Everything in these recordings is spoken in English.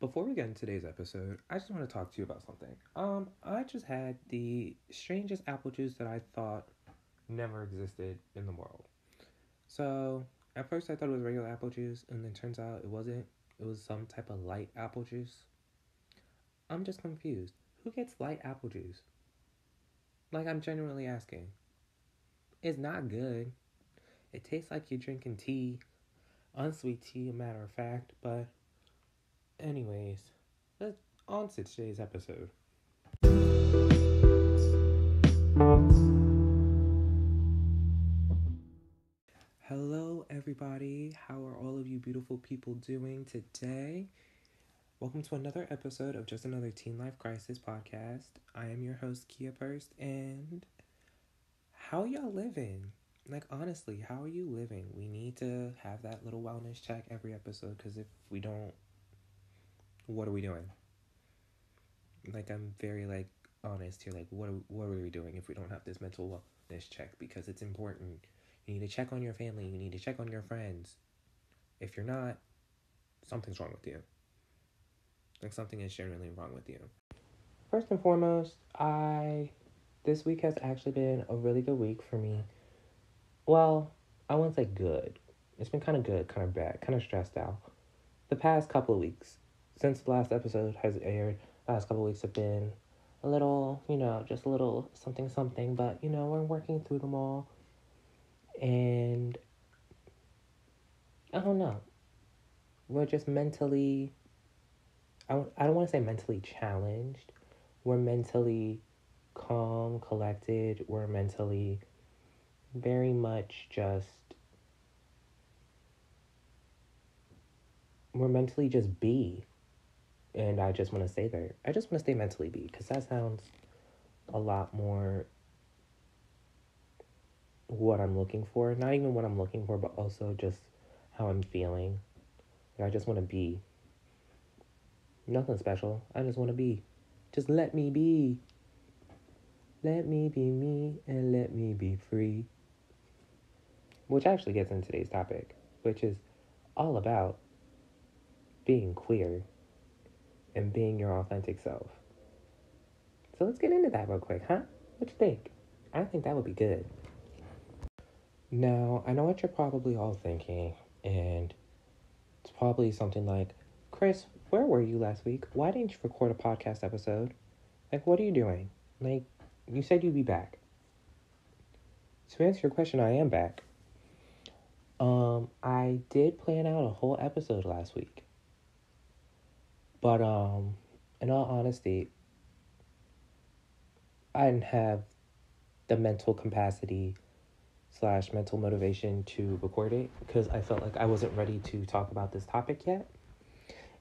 Before we get into today's episode, I just want to talk to you about something. I just had the strangest apple juice that I thought never existed in the world. So, at first I thought it was regular apple juice, and then turns out it wasn't. It was some type of light apple juice. I'm just confused. Who gets light apple juice? Like, I'm genuinely asking. It's not good. It tastes like you're drinking tea, unsweet tea, a matter of fact, but anyways, let's on to today's episode. Hello, everybody. How are all of you beautiful people doing today? Welcome to another episode of Just Another Teen Life Crisis podcast. I am your host, Kia Purst, and how y'all living? Like, honestly, how are you living? We need to have that little wellness check every episode, because if we don't, what are we doing? Like, I'm very, honest here. Like, what are we doing if we don't have this mental wellness check? Because it's important. You need to check on your family. You need to check on your friends. If you're not, something's wrong with you. Like, something is generally wrong with you. First and foremost, this week has actually been a really good week for me. Well, I wouldn't say good. It's been kind of good, kind of bad, kind of stressed out. The past couple of weeks, since the last episode has aired, the last couple of weeks have been a little, just a little something, but, we're working through them all. And I don't know. We're just mentally, I don't want to say mentally challenged. We're mentally calm, collected. We're mentally very much we're mentally just be. And I just want to say that. I just want to stay mentally be, because that sounds a lot more what I'm looking for. Not even what I'm looking for, but also just how I'm feeling. I just want to be. Nothing special. I just want to be. Just let me be. Let me be me and let me be free. Which actually gets into today's topic, which is all about being queer and being your authentic self. So let's get into that real quick, huh? What you think? I think that would be good. Now, I know what you're probably all thinking, and it's probably something like, Chris, where were you last week? Why didn't you record a podcast episode? Like, what are you doing? Like, you said you'd be back. To answer your question, I am back. I did plan out a whole episode last week. But, in all honesty, I didn't have the mental capacity / mental motivation to record it, because I felt like I wasn't ready to talk about this topic yet.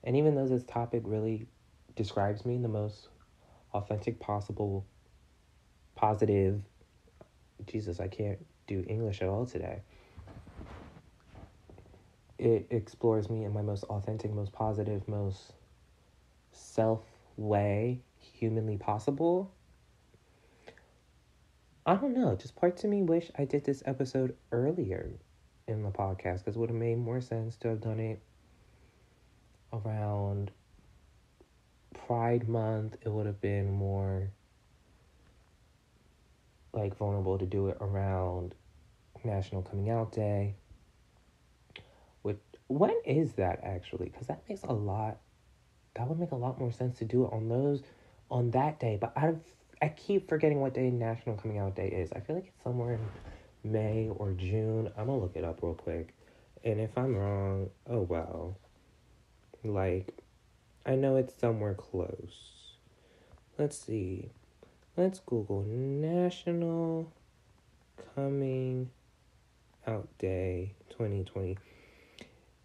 And even though this topic really describes me in the most authentic possible, positive, Jesus, I can't do English at all today. It explores me in my most authentic, most positive, most self way humanly possible. I don't know, just parts of me wish I did this episode earlier in the podcast, because it would have made more sense to have done it around Pride Month. It would have been more vulnerable to do it around National Coming Out Day. When is that actually? Because that would make a lot more sense to do it on that day. But I keep forgetting what day National Coming Out Day is. I feel like it's somewhere in May or June. I'm gonna look it up real quick. And if I'm wrong, oh well. I know it's somewhere close. Let's see. Let's Google National Coming Out Day 2020.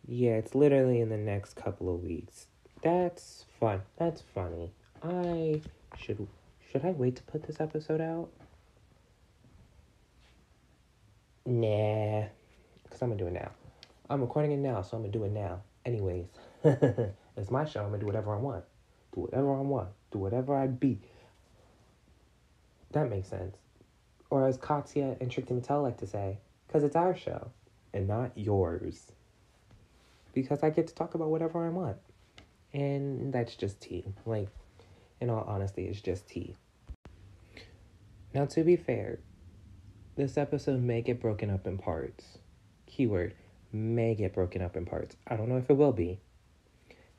Yeah, it's literally in the next couple of weeks. That's fun. That's funny. Should I wait to put this episode out? Nah, because I'm going to do it now. I'm recording it now, so I'm going to do it now. Anyways, it's my show. I'm going to do whatever I want. Do whatever I want. Do whatever I be. That makes sense. Or as Katya and Trixie Mattel like to say, because it's our show and not yours. Because I get to talk about whatever I want. And that's just tea. Like, in all honesty, it's just tea. Now, to be fair, this episode may get broken up in parts. Keyword, may get broken up in parts. I don't know if it will be.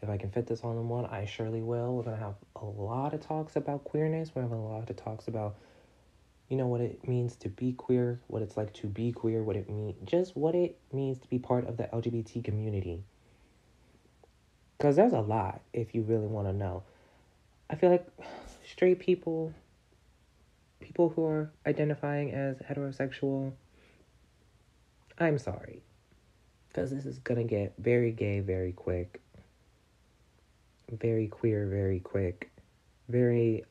If I can fit this all in one, I surely will. We're going to have a lot of talks about queerness. We're going to have a lot of talks about, what it means to be queer, what it's like to be queer, what it means to be part of the LGBT community. Because there's a lot, if you really want to know. I feel like straight people who are identifying as heterosexual, I'm sorry. Because this is going to get very gay very quick. Very queer very quick. Very,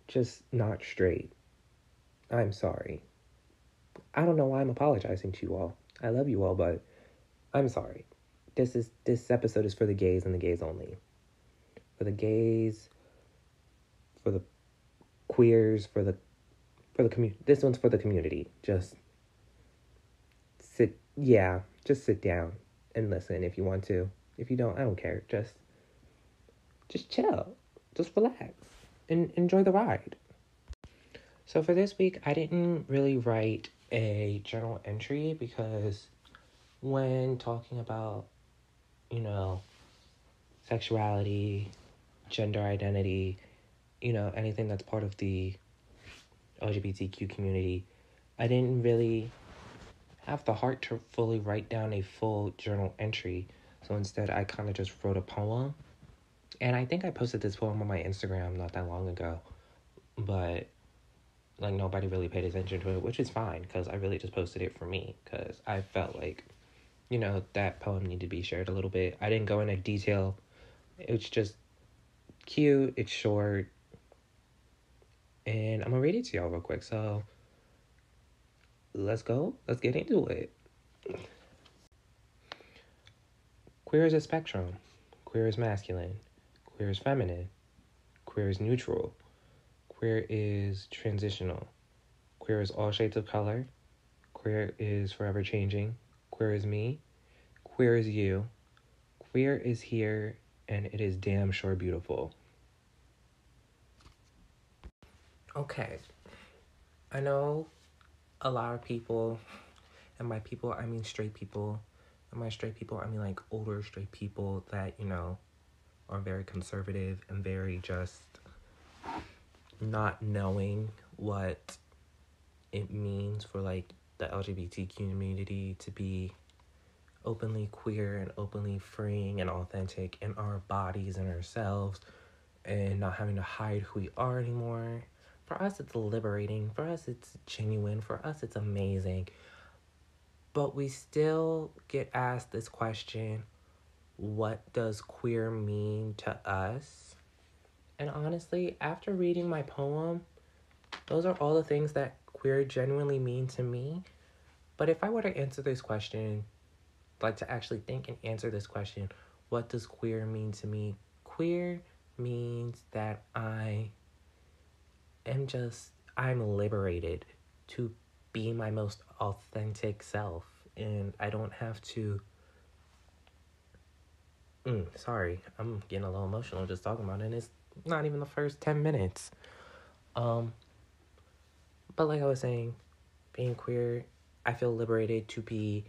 just not straight. I'm sorry. I don't know why I'm apologizing to you all. I love you all, but I'm sorry. This episode is for the gays and the gays only. For the gays, for the queers, for the community. This one's for the community. Just sit down and listen if you want to. If you don't, I don't care. Just chill. Just relax and enjoy the ride. So for this week, I didn't really write a journal entry because when talking about, sexuality, gender identity, anything that's part of the LGBTQ community, I didn't really have the heart to fully write down a full journal entry. So instead, I kind of just wrote a poem. And I think I posted this poem on my Instagram not that long ago. But, nobody really paid attention to it, which is fine, because I really just posted it for me. Because I felt like, that poem needed to be shared a little bit. I didn't go into detail. It's just cute. It's short. And I'm going to read it to y'all real quick. So, let's go. Let's get into it. Queer is a spectrum. Queer is masculine. Queer is feminine. Queer is neutral. Queer is transitional. Queer is all shades of color. Queer is forever changing. Queer is me. Queer is you. Queer is here, and it is damn sure beautiful. Okay. I know a lot of people, and by people, I mean straight people. And by straight people, I mean, older straight people that, are very conservative and very just not knowing what it means for, the LGBT community to be openly queer and openly freeing and authentic in our bodies and ourselves and not having to hide who we are anymore. For us, it's liberating. For us, it's genuine. For us, it's amazing. But we still get asked this question, what does queer mean to us? And honestly, after reading my poem, those are all the things that queer genuinely mean to me. But if I were to answer this question, to actually think and answer this question, what does queer mean to me? Queer means that I'm liberated to be my most authentic self. And I don't have to... sorry, I'm getting a little emotional just talking about it. And it's not even the first 10 minutes. But like I was saying, being queer, I feel liberated to be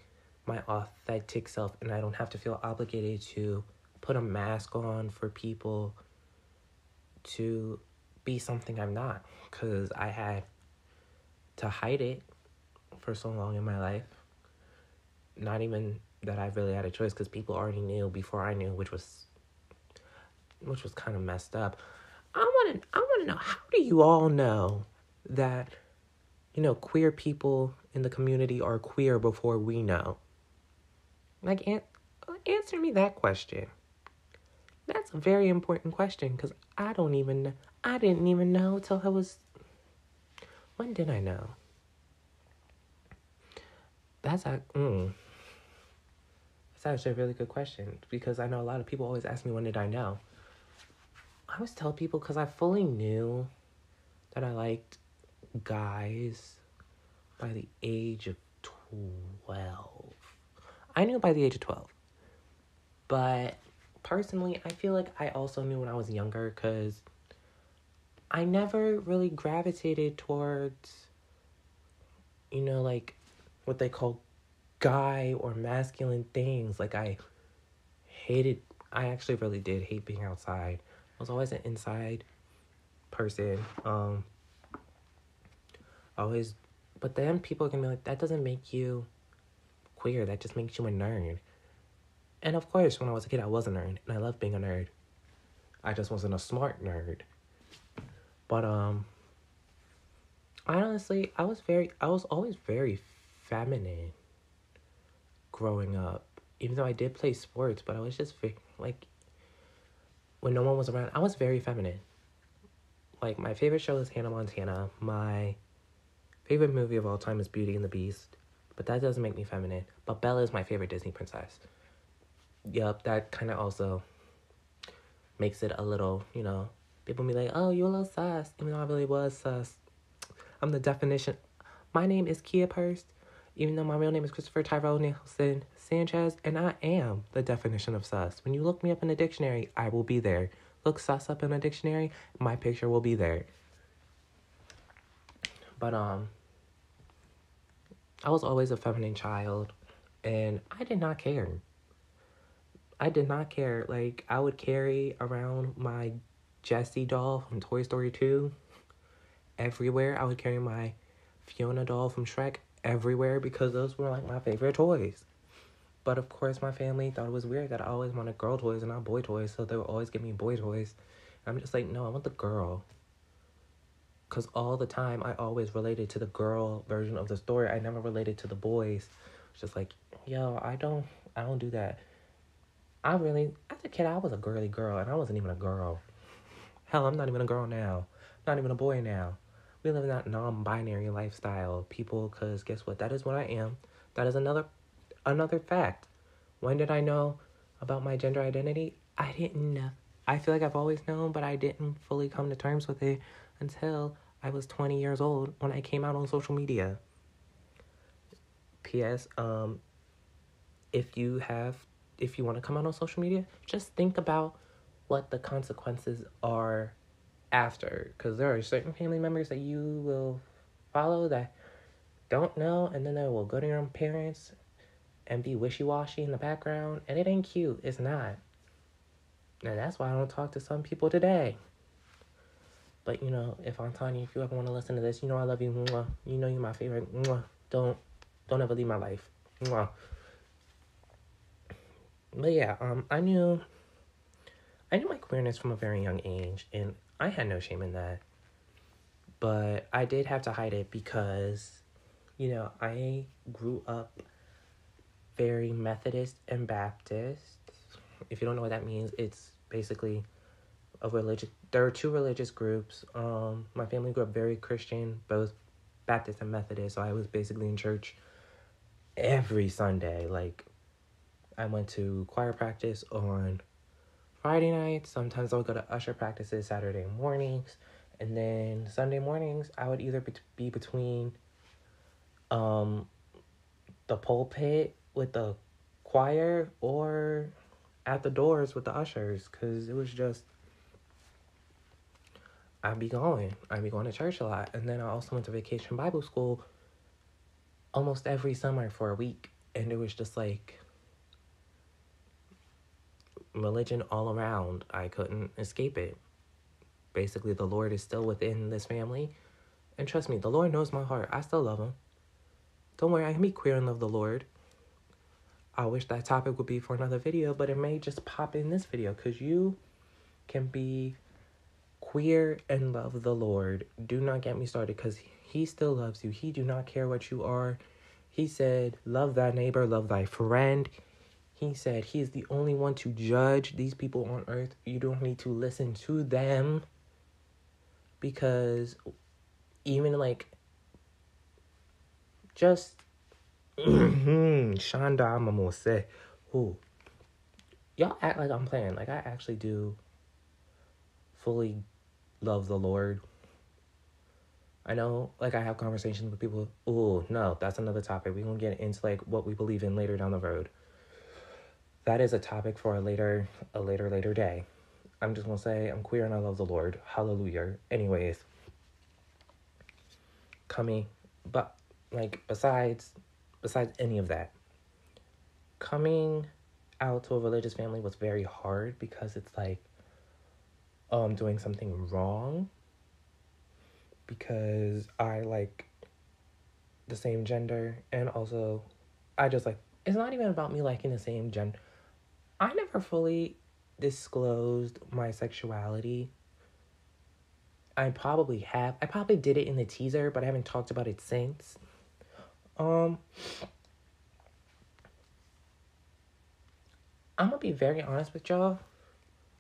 my authentic self, and I don't have to feel obligated to put a mask on for people to be something I'm not, because I had to hide it for so long in my life. Not even that I really had a choice, because people already knew before I knew, which was kind of messed up. I want to know, how do you all know that, queer people in the community are queer before we know? Answer me that question. That's a very important question, because I didn't even know till when did I know? That's actually a really good question, because I know a lot of people always ask me, when did I know? I always tell people, because I fully knew that I liked guys by the age of 12. I knew by the age of 12. But personally, I feel like I also knew when I was younger because I never really gravitated towards, like what they call guy or masculine things. Like hated, I actually really did hate being outside. I was always an inside person. Always, but then people can be like, that doesn't make you queer. That just makes you a nerd. And of course, when I was a kid, I was a nerd, and I loved being a nerd. I just wasn't a smart nerd. But honestly, I was always very feminine growing up. Even though I did play sports, but I was just like, when no one was around, I was very feminine. Like, my favorite show is Hannah Montana. My favorite movie of all time is Beauty and the Beast. But that doesn't make me feminine. But Bella is my favorite Disney princess. Yup, that kind of also makes it a little, people be like, oh, you're a little sus. Even though I really was sus. I'm the definition. My name is Kia Purse. Even though my real name is Christopher Tyrell Nelson Sanchez. And I am the definition of sus. When you look me up in a dictionary, I will be there. Look sus up in a dictionary, my picture will be there. But I was always a feminine child, and I did not care. Like, I would carry around my Jessie doll from Toy Story 2 everywhere. I would carry my Fiona doll from Shrek everywhere because those were, like, my favorite toys. But, of course, my family thought it was weird that I always wanted girl toys and not boy toys, so they would always give me boy toys. And I'm just like, no, I want the girl. Because all the time, I always related to the girl version of the story. I never related to the boys. It's just like, yo, I don't do that. As a kid, I was a girly girl, and I wasn't even a girl. Hell, I'm not even a girl now. Not even a boy now. We live in that non-binary lifestyle, people, because guess what? That is what I am. That is another fact. When did I know about my gender identity? I didn't know. I feel like I've always known, but I didn't fully come to terms with it until I was 20 years old when I came out on social media. P.S. If you want to come out on social media, just think about what the consequences are after. Because there are certain family members that you will follow that don't know, and then they will go to your parents and be wishy-washy in the background, and it ain't cute. It's not. And that's why I don't talk to some people today. But, if I'm Tanya, if you ever want to listen to this, I love you. Mwah. You're my favorite. Mwah. Don't ever leave my life. Mwah. But yeah, I knew my queerness from a very young age, and I had no shame in that. But I did have to hide it because, I grew up very Methodist and Baptist. If you don't know what that means, it's basically there are two religious groups. My family grew up very Christian, both Baptist and Methodist, so I was basically in church every Sunday. Like, I went to choir practice on Friday nights. Sometimes I would go to usher practices Saturday mornings, and then Sunday mornings I would either be between the pulpit with the choir or at the doors with the ushers, because it was just, I'd be going to church a lot. And then I also went to vacation Bible school almost every summer for a week, and it was just like religion all around. I couldn't escape it. Basically, the Lord is still within this family, and trust me, the Lord knows my heart. I still love him. Don't worry, I can be queer and love the Lord. I wish that topic would be for another video, but it may just pop in this video, because you can be queer and love the Lord. Do not get me started, because he still loves you. He do not care what you are. He said, love thy neighbor, love thy friend. He said he is the only one to judge these people on earth. You don't need to listen to them, because even just Shonda Mamose, ooh, y'all act like I'm playing. Like, I actually do fully love the Lord. I know, I have conversations with people. Ooh, no, that's another topic. We're gonna get into what we believe in later down the road. that is a topic for a later day. I'm just gonna say I'm queer and I love the Lord. Hallelujah. Anyways, coming, but like besides any of that, coming out to a religious family was very hard because it's like, oh, I'm doing something wrong because I like the same gender, and also I just like, it's not even about me liking the same gender. I never fully disclosed my sexuality. I probably have. I probably did it in the teaser, but I haven't talked about it since. I'm gonna be very honest with y'all.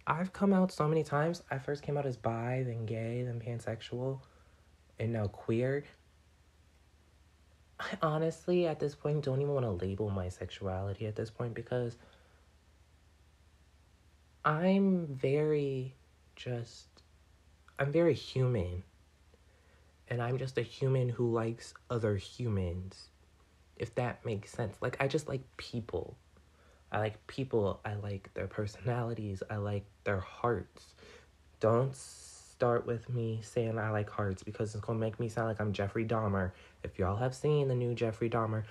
I've come out so many times. I first came out as bi, then gay, then pansexual, and now queer. I honestly, at this point, don't even want to label my sexuality at this point because I'm very human. And I'm just a human who likes other humans, if that makes sense. Like, I just like people. I like people. I like their personalities. I like their hearts. Don't start with me saying I like hearts because it's going to make me sound like I'm Jeffrey Dahmer. If y'all have seen the new Jeffrey Dahmer,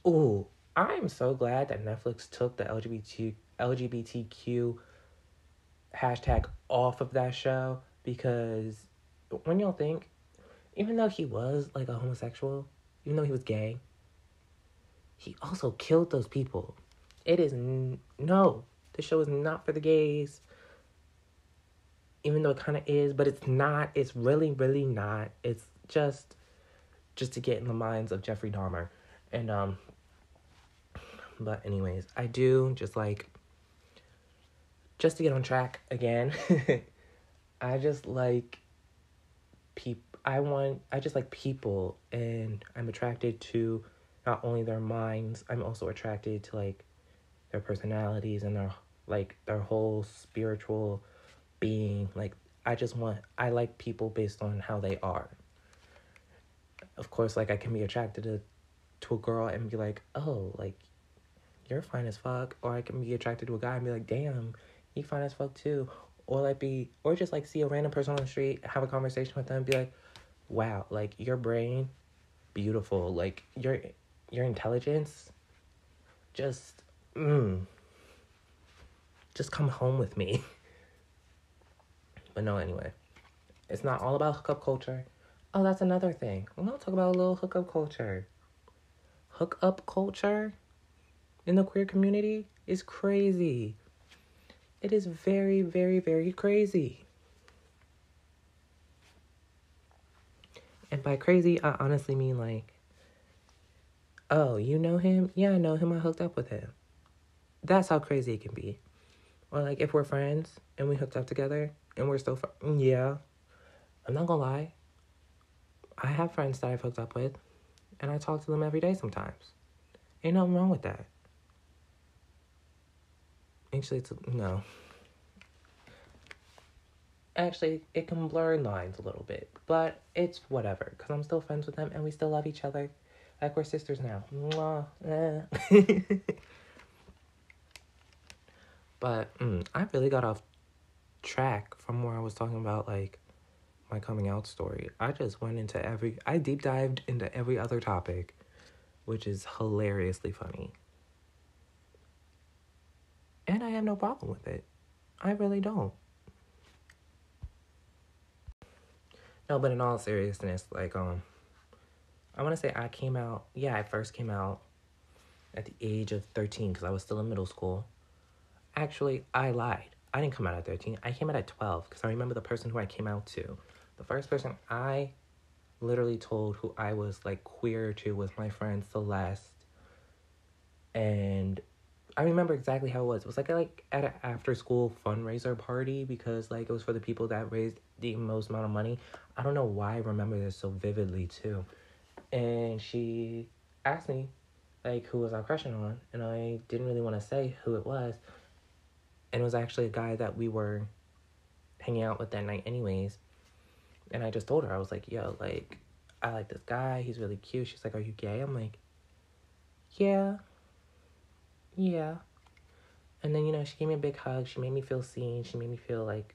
ooh, I'm so glad that Netflix took the LGBTQ hashtag off of that show, because when y'all think, even though he was like a homosexual, even though he was gay, he also killed those people. It is no, this show is not for the gays. Even though it kind of is, but it's not. It's really, really not. It's just to get in the minds of Jeffrey Dahmer. And but anyways, I do just to get on track again. I just like people. I just like people, and I'm attracted to not only their minds, I'm also attracted to like their personalities and their whole spiritual being. Like, I like people based on how they are. Of course, like, I can be attracted to a girl and be like, oh, like, you're fine as fuck. Or I can be attracted to a guy and be like, damn, you fine as fuck too. Or just like see a random person on the street, have a conversation with them, and be like, wow, like, your brain, beautiful. Like, your intelligence, just come home with me. But no, anyway, it's not all about hookup culture. Oh, that's another thing. We're gonna talk about a little hookup culture. Hookup culture in the queer community is crazy. It is very, very, very crazy. And by crazy, I honestly mean like, oh, you know him? Yeah, I know him. I hooked up with him. That's how crazy it can be. Or like, if we're friends and we hooked up together and we're still yeah. I'm not gonna lie. I have friends that I've hooked up with, and I talk to them every day sometimes. Ain't nothing wrong with that. Actually, no. Actually, it can blur lines a little bit, but it's whatever, because I'm still friends with them, and we still love each other. Like, we're sisters now. Mwah. But, I really got off track from where I was talking about, like, my coming out story. I just went into I deep dived into every other topic, which is hilariously funny. And I have no problem with it. I really don't. No, but in all seriousness, like, I want to say I first came out at the age of 13 because I was still in middle school. Actually, I lied. I didn't come out at 13. I came out at 12 because I remember the person who I came out to. The first person I literally told who I was, like, queer to was my friend Celeste. And I remember exactly how it was. It was like at an after-school fundraiser party because, like, it was for the people that raised the most amount of money. I don't know why I remember this so vividly, too. And she asked me, like, who was I crushing on, and I didn't really want to say who it was. And it was actually a guy that we were hanging out with that night anyways. And I just told her, I was like, yo, like, I like this guy. He's really cute. She's like, are you gay? I'm like, yeah. And then, she gave me a big hug. She made me feel seen. She made me feel like,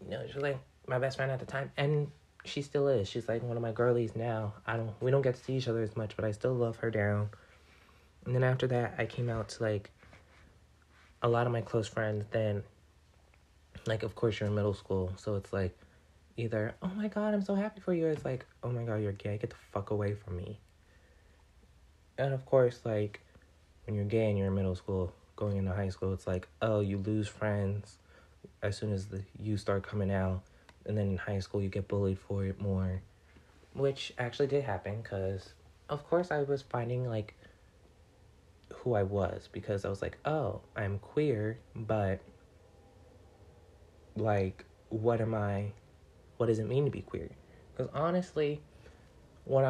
she was like my best friend at the time. And she still is. She's like one of my girlies now. We don't get to see each other as much, but I still love her down. And then after that, I came out to, like, a lot of my close friends. Then, like, of course, you're in middle school. So it's like either, oh my God, I'm so happy for you. Or it's like, oh my God, you're gay. Get the fuck away from me. And of course, like, when you're gay and you're in middle school, going into high school, it's like, oh, you lose friends as soon as you start coming out. And then in high school, you get bullied for it more. Which actually did happen because, of course, I was finding, like, who I was. Because I was like, oh, I'm queer, but, like, what does it mean to be queer? Because honestly, when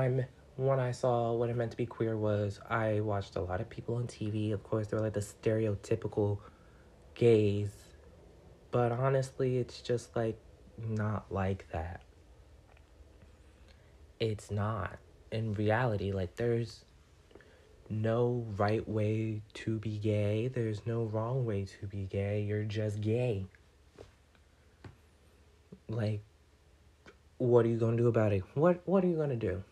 I saw what it meant to be queer was I watched a lot of people on TV. Of course, they were like the stereotypical gays. But honestly, it's just like not like that. It's not. In reality, like there's no right way to be gay. There's no wrong way to be gay. You're just gay. Like, what are you gonna do about it? What are you gonna do?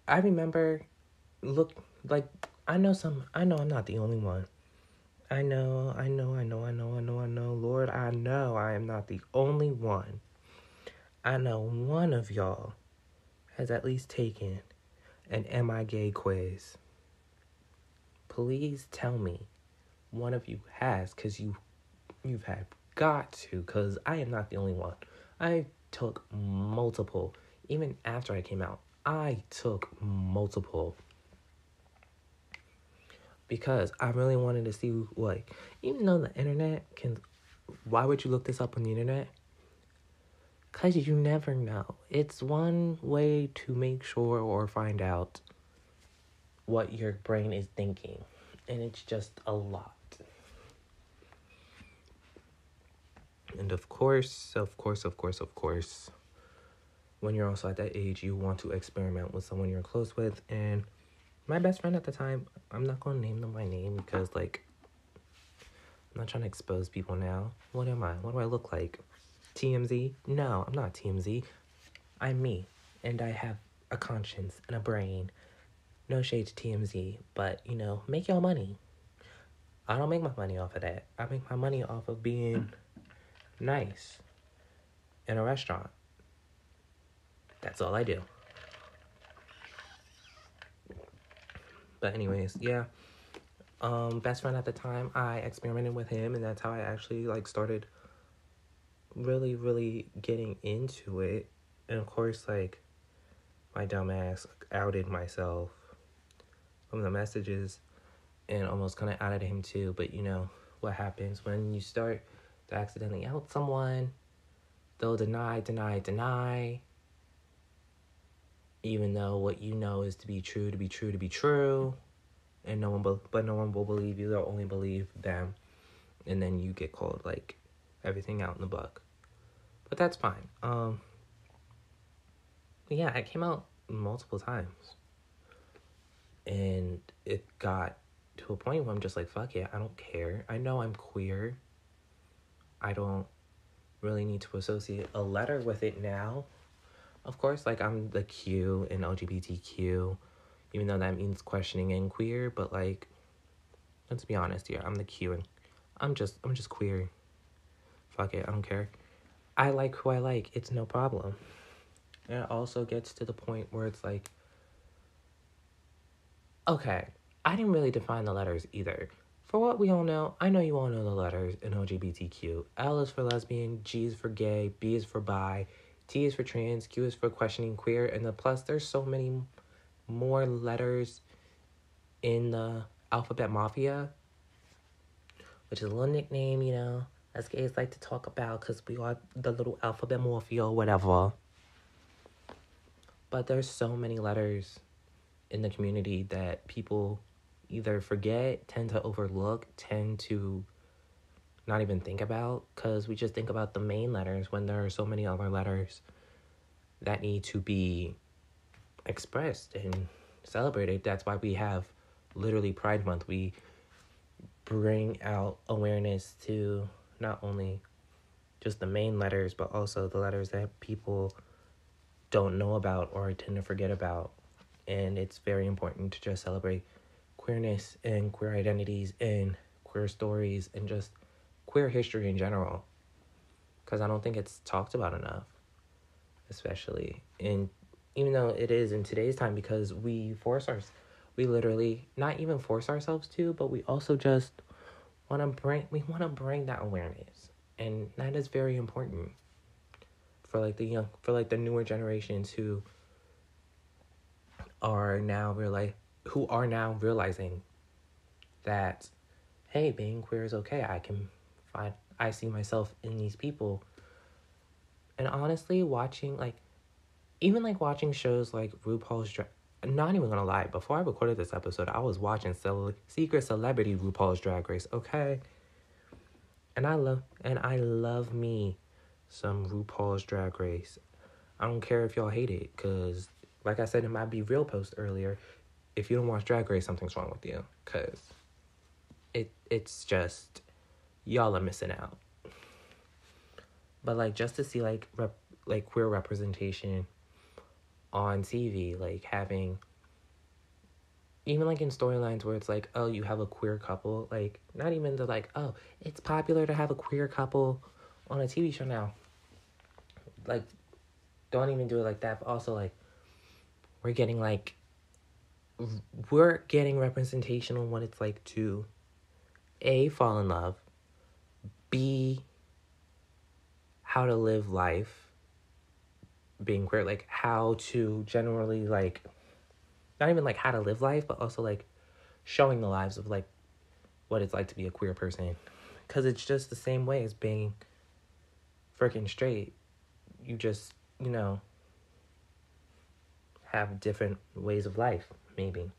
I remember, I know I'm not the only one. I know. Lord, I know I am not the only one. I know one of y'all has at least taken an Am I Gay quiz. Please tell me one of you has, because you've had got to, because I am not the only one. I took multiple. Even after I came out, I took multiple. Because I really wanted to see, like, even though the internet can... Why would you look this up on the internet? Because you never know. It's one way to make sure or find out what your brain is thinking. And it's just a lot. And of course, when you're also at that age, you want to experiment with someone you're close with. And my best friend at the time, I'm not going to name them by name because, like, I'm not trying to expose people now. What am I? What do I look like? TMZ? No, I'm not TMZ. I'm me. And I have a conscience and a brain. No shade to TMZ, but, make your money. I don't make my money off of that. I make my money off of being nice in a restaurant. That's all I do. But anyways, yeah. Best friend at the time, I experimented with him, and that's how I actually, like, started really, really getting into it. And of course, like, my dumb ass outed myself from the messages and almost kind of outed him too. But what happens when you start to accidentally out someone, they'll deny, even though what you know is to be true, and no one will believe you. They'll only believe them, and then you get called, like, everything out in the book. But that's fine. Yeah, I came out multiple times, and it got to a point where I'm just like, fuck it, I don't care. I know I'm queer. I don't really need to associate a letter with it now. Of course, like, I'm the Q in LGBTQ, even though that means questioning and queer, but, like, let's be honest here, I'm the Q, and I'm just queer. Fuck it, I don't care. I like who I like, it's no problem. And it also gets to the point where it's like, okay, I didn't really define the letters either. For what we all know, I know you all know the letters in LGBTQ. L is for lesbian, G is for gay, B is for bi, T is for trans, Q is for questioning queer, and the plus, there's so many more letters in the alphabet mafia, which is a little nickname, as gays like to talk about because we are the little alphabet mafia or whatever. But there's so many letters in the community that people either forget, tend to overlook, tend to not even think about, because we just think about the main letters when there are so many other letters that need to be expressed and celebrated. That's why we have literally Pride Month. We bring out awareness to not only just the main letters, but also the letters that people don't know about or tend to forget about. And it's very important to just celebrate queerness and queer identities and queer stories and just queer history in general. Because I don't think it's talked about enough, especially in, even though it is in today's time, because we literally not even force ourselves to, but we also just want to bring that awareness. And that is very important for like the newer generations who are now realizing that, hey, being queer is okay. I see myself in these people. And honestly, watching shows like RuPaul's Drag, not even gonna lie, before I recorded this episode, I was watching Secret Celebrity RuPaul's Drag Race, okay? And I love me some RuPaul's Drag Race. I don't care if y'all hate it, because like I said in my Be Real post earlier, if you don't watch Drag Race, something's wrong with you, because it's just, y'all are missing out. But like, just to see like queer representation on TV, like having, even like in storylines where it's like, oh, you have a queer couple, like not even the like, oh, it's popular to have a queer couple on a TV show now. Like, don't even do it like that. But also like, we're getting representation on what it's like to A, fall in love, B, how to live life being queer, like how to generally like, not even like how to live life, but also like showing the lives of like what it's like to be a queer person. Because it's just the same way as being freaking straight. You just, have different ways of life, maybe.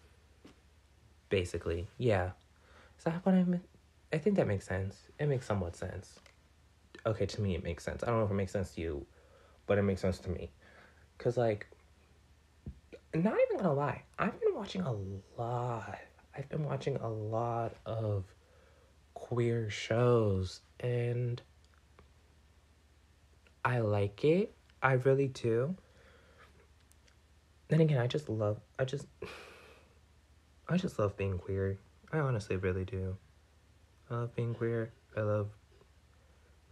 Basically, yeah. Is that what I meant? I think that makes sense. It makes somewhat sense. Okay, to me it makes sense. I don't know if it makes sense to you, but it makes sense to me. Because, like, not even gonna lie, I've been watching a lot of queer shows, and I like it. I really do. Then again, I just love being queer. I honestly really do. I love being queer. I love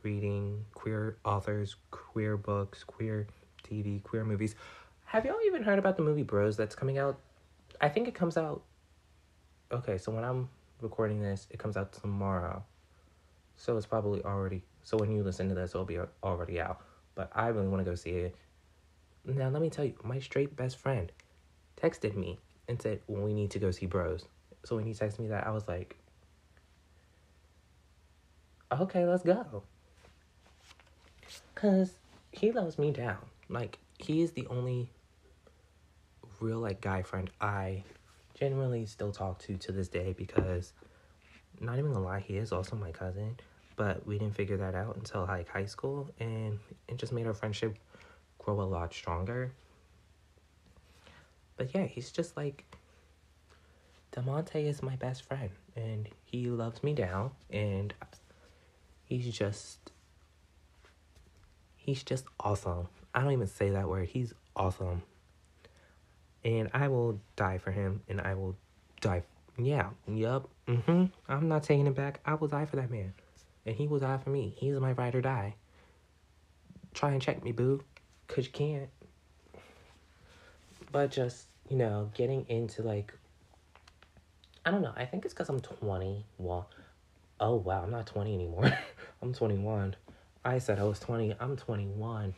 reading queer authors, queer books, queer TV, queer movies. Have y'all even heard about the movie Bros that's coming out? I think it comes out... Okay, so when I'm recording this, it comes out tomorrow. So it's probably already... So when you listen to this, it'll be already out. But I really want to go see it. Now, let me tell you, my straight best friend texted me and said, well, we need to go see Bros. So when he texted me that, I was like, okay, let's go. Because he loves me down. Like, he is the only real, like, guy friend I genuinely still talk to this day, because, not even gonna lie, he is also my cousin. But we didn't figure that out until, like, high school. And it just made our friendship grow a lot stronger. But yeah, he's just like, DeMonte is my best friend, and he loves me down, and he's just awesome. I don't even say that word. He's awesome. And I will die for him, and I will die. I'm not taking it back. I will die for that man, and he will die for me. He's my ride or die. Try and check me, boo, because you can't. But just, getting into, like, I don't know. I think it's because I'm 20. Well, oh, wow, I'm not 20 anymore. I'm 21. I said I was 20. I'm 21.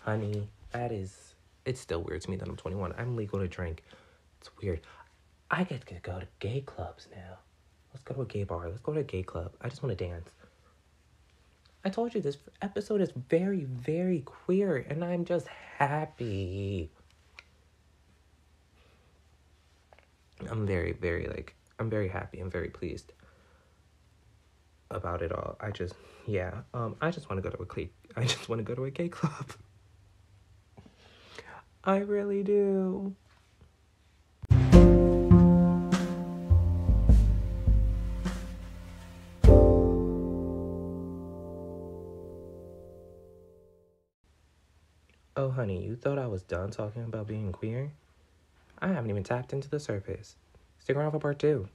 Honey, it's still weird to me that I'm 21. I'm legal to drink. It's weird. I get to go to gay clubs now. Let's go to a gay bar. Let's go to a gay club. I just want to dance. I told you this episode is very, very queer, and I'm just happy. I'm very, very, I'm very happy. I'm very pleased about it all. I just want to go to a gay club. I really do. Oh, honey, you thought I was done talking about being queer? I haven't even tapped into the surface. Stick around for part 2.